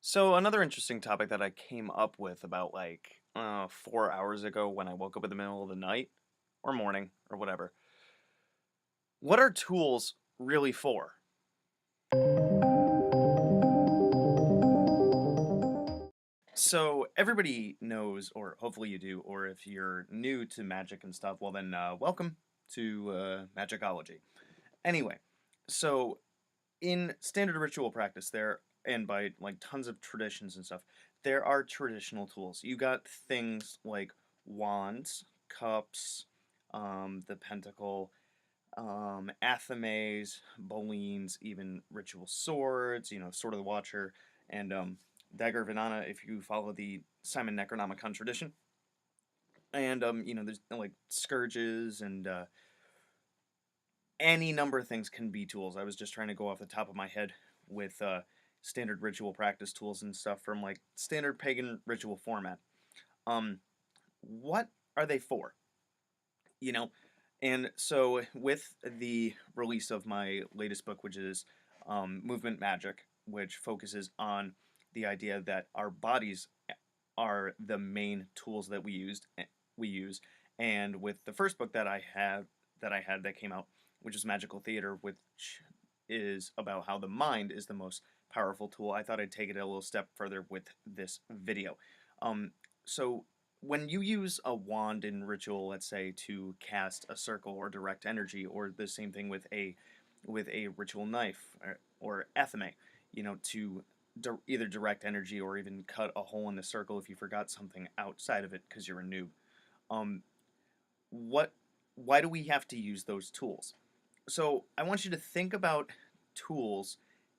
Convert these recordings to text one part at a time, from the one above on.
So another interesting topic that I came up with about 4 hours ago when I woke up in the middle of the night or morning or whatever. What are tools really for? So everybody knows, or hopefully you do, or if you're new to magic and stuff, well then welcome to Magickology. Anyway, so in standard ritual practice there, and by like tons of traditions and stuff, there are traditional tools. You got things like wands, cups, the pentacle, athames, boleens, even ritual swords, sword of the watcher, and dagger of Inanna if you follow the Simon Necronomicon tradition. And there's like scourges and any number of things can be tools. I was just trying to go off the top of my head with standard ritual practice tools and stuff from like standard pagan ritual format. Um, what are they for? You know, and so with the release of my latest book, which is Movement Magic, which focuses on the idea that our bodies are the main tools that we use, and with the first book that came out, which is Magical Theater, which is about how the mind is the most powerful tool. I thought I'd take it a little step further with this video. So when you use a wand in ritual, let's say to cast a circle or direct energy, or the same thing with a ritual knife or athame, to either direct energy or even cut a hole in the circle if you forgot something outside of it because you're a noob. Um, what? Why do we have to use those tools? So I want you to think about tools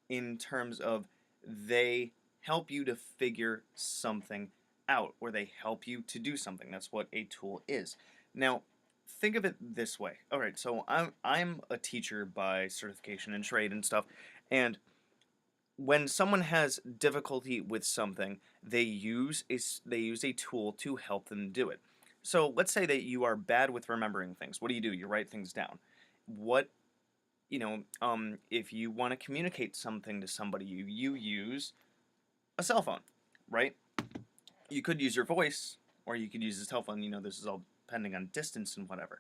in terms of they help you to figure something out, or they help you to do something. That's what a tool is. Now, think of it this way. All right, so I'm a teacher by certification and trade and stuff, and when someone has difficulty with something, they use a tool to help them do it. So let's say that you are bad with remembering things. What do? You write things down. What if you want to communicate something to somebody, you use a cell phone, right? You could use your voice, or you could use a cell phone. This is all depending on distance and whatever.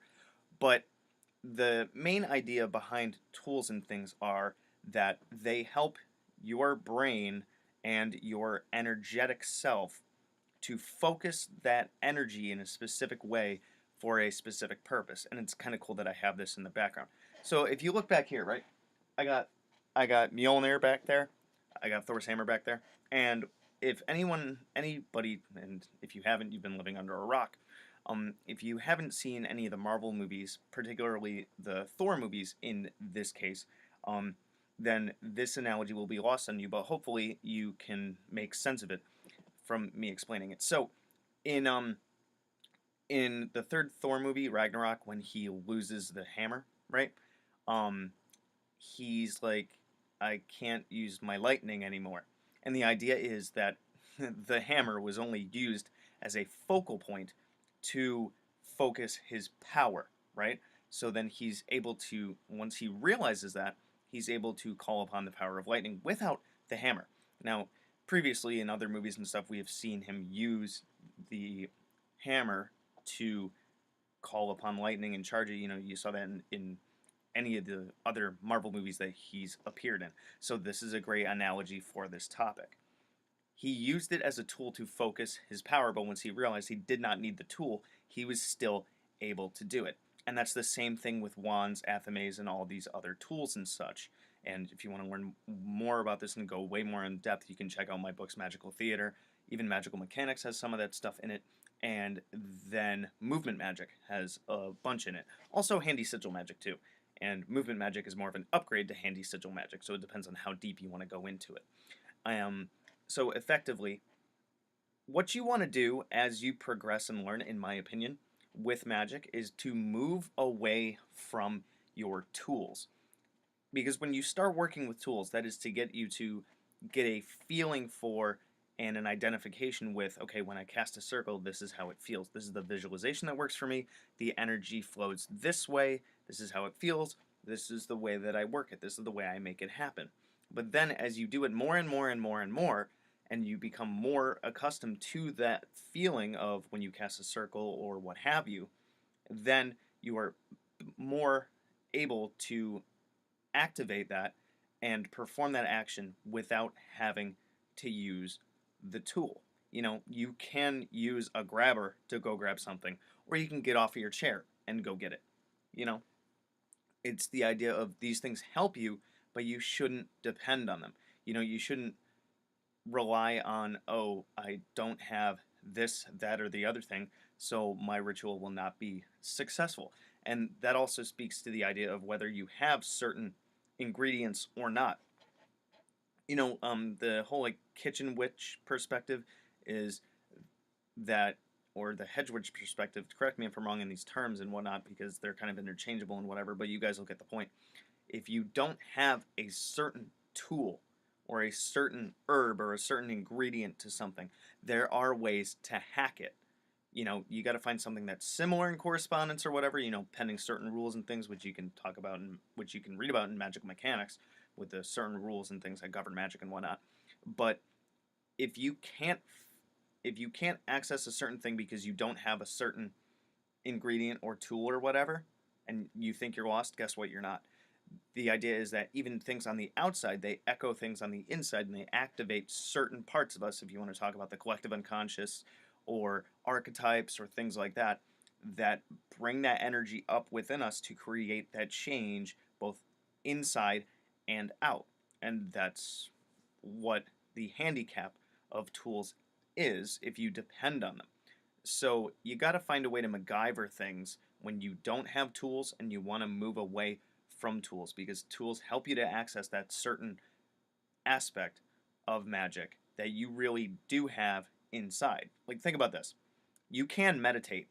But the main idea behind tools and things are that they help your brain and your energetic self to focus that energy in a specific way for a specific purpose. And it's kind of cool that I have this in the background. So if you look back here, right? I got I got Mjolnir back there. I got Thor's hammer back there. And if anybody, and if you haven't, you've been living under a rock. If you haven't seen any of the Marvel movies, particularly the Thor movies in this case, um, then this analogy will be lost on you, but hopefully you can make sense of it from me explaining it. So, in in the third Thor movie, Ragnarok, when he loses the hammer, right? Um, he's like, I can't use my lightning anymore. And the idea is that the hammer was only used as a focal point to focus his power, right? So then he's able to, once he realizes that, he's able to call upon the power of lightning without the hammer. Now, previously in other movies and stuff, we have seen him use the hammer to call upon lightning and charge it. You saw that in any of the other Marvel movies that he's appeared in. So this is a great analogy for this topic. He used it as a tool to focus his power, but once he realized he did not need the tool, he was still able to do it. And that's the same thing with wands, athames, and all these other tools and such. And if you want to learn more about this and go way more in depth, you can check out my books, Magical Theater. Even Magical Mechanics has some of that stuff in it. And then Movement Magic has a bunch in it. Also, Handy Sigil Magic, too. And Movement Magic is more of an upgrade to Handy Sigil Magic, so it depends on how deep you want to go into it. So effectively, what you want to do as you progress and learn, in my opinion, with magic is to move away from your tools. Because when you start working with tools, that is to get you to get a feeling for and an identification with, okay, when I cast a circle, this is how it feels. This is the visualization that works for me. The energy flows this way. This is how it feels. This is the way that I work it. This is the way I make it happen. But then as you do it more and more and more and more, and you become more accustomed to that feeling of when you cast a circle or what have you, then you are more able to activate that and perform that action without having to use the tool. You know, you can use a grabber to go grab something, or you can get off of your chair and go get it. You know, it's the idea of these things help you, but you shouldn't depend on them. You know, you shouldn't rely on, oh, I don't have this, that, or the other thing, so my ritual will not be successful. And that also speaks to the idea of whether you have certain ingredients or not. You know, the whole like kitchen witch perspective is that, or the hedge witch perspective. Correct me if I'm wrong in these terms and whatnot, because they're kind of interchangeable and whatever. But you guys will get the point. If you don't have a certain tool or a certain herb or a certain ingredient to something, there are ways to hack it. You know, you got to find something that's similar in correspondence or whatever, you know, pending certain rules and things, which you can talk about and which you can read about in Magical Mechanics with the certain rules and things that govern magic and whatnot. But if you can't access a certain thing because you don't have a certain ingredient or tool or whatever, and you think you're lost, guess what? You're not. The idea is that even things on the outside, they echo things on the inside, and they activate certain parts of us, if you want to talk about the collective unconscious or archetypes or things like that, that bring that energy up within us to create that change both inside and out. And that's what the handicap of tools is if you depend on them. So you got to find a way to MacGyver things when you don't have tools and you want to move away from tools, because tools help you to access that certain aspect of magic that you really do have inside. Like, think about this. You can meditate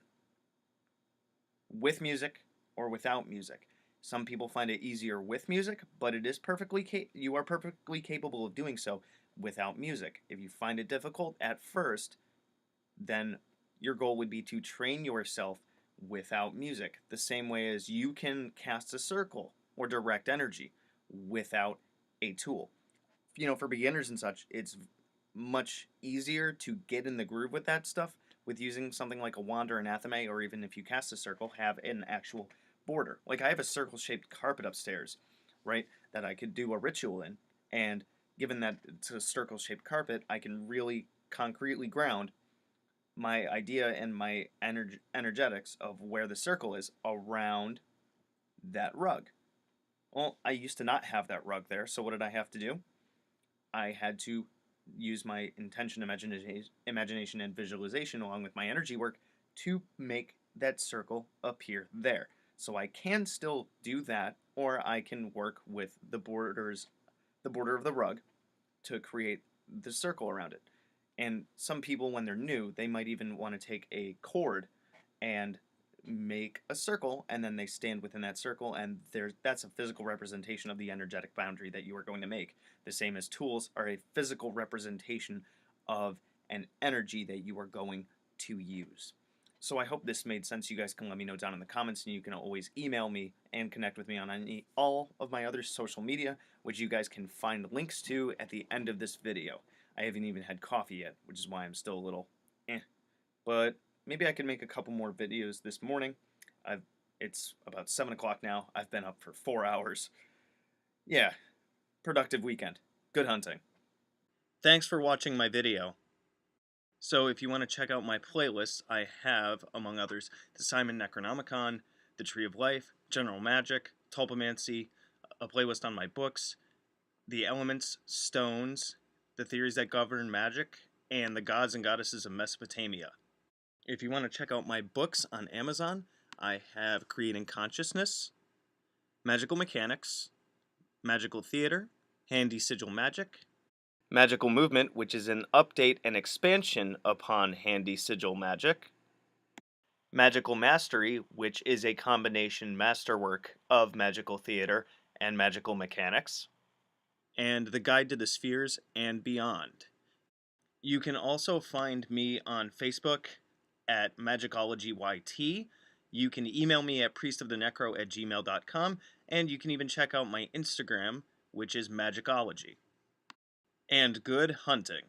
with music or without music. Some people find it easier with music, but it is you are perfectly capable of doing so without music. If you find it difficult at first, then your goal would be to train yourself without music, the same way as you can cast a circle or direct energy without a tool. You know, for beginners and such, it's much easier to get in the groove with that stuff with using something like a wand or an athame, or even if you cast a circle, have an actual border. Like, I have a circle-shaped carpet upstairs, right, that I could do a ritual in, and given that it's a circle-shaped carpet, I can really concretely ground my idea and my energetics of where the circle is around that rug. Well, I used to not have that rug there, so what did I have to do? I had to use my intention, imagination, and visualization along with my energy work to make that circle appear there. So I can still do that, or I can work with the border of the rug to create the circle around it. And some people, when they're new, they might even want to take a cord and make a circle, and then they stand within that circle, and that's a physical representation of the energetic boundary that you are going to make. The same as tools are a physical representation of an energy that you are going to use. So I hope this made sense. You guys can let me know down in the comments, and you can always email me and connect with me on all of my other social media, which you guys can find links to at the end of this video. I haven't even had coffee yet, which is why I'm still a little But maybe I could make a couple more videos this morning. It's about 7 o'clock now. I've been up for 4 hours. Yeah, productive weekend. Good hunting. Thanks for watching my video. So if you want to check out my playlists, I have, among others, the Simon Necronomicon, the Tree of Life, General Magic, Tulpamancy, a playlist on my books, the elements, stones, the theories that govern magic, and the gods and goddesses of Mesopotamia. If you want to check out my books on Amazon, I have Creating Consciousness, Magical Mechanics, Magical Theater, Handy Sigil Magic, Magical Movement, which is an update and expansion upon Handy Sigil Magic, Magical Mastery, which is a combination masterwork of Magical Theater and Magical Mechanics, and The Guide to the Spheres and Beyond. You can also find me on Facebook at Magickology YT. You can email me at priestofthenecro@gmail.com, and you can even check out my Instagram, which is Magickology. And good hunting.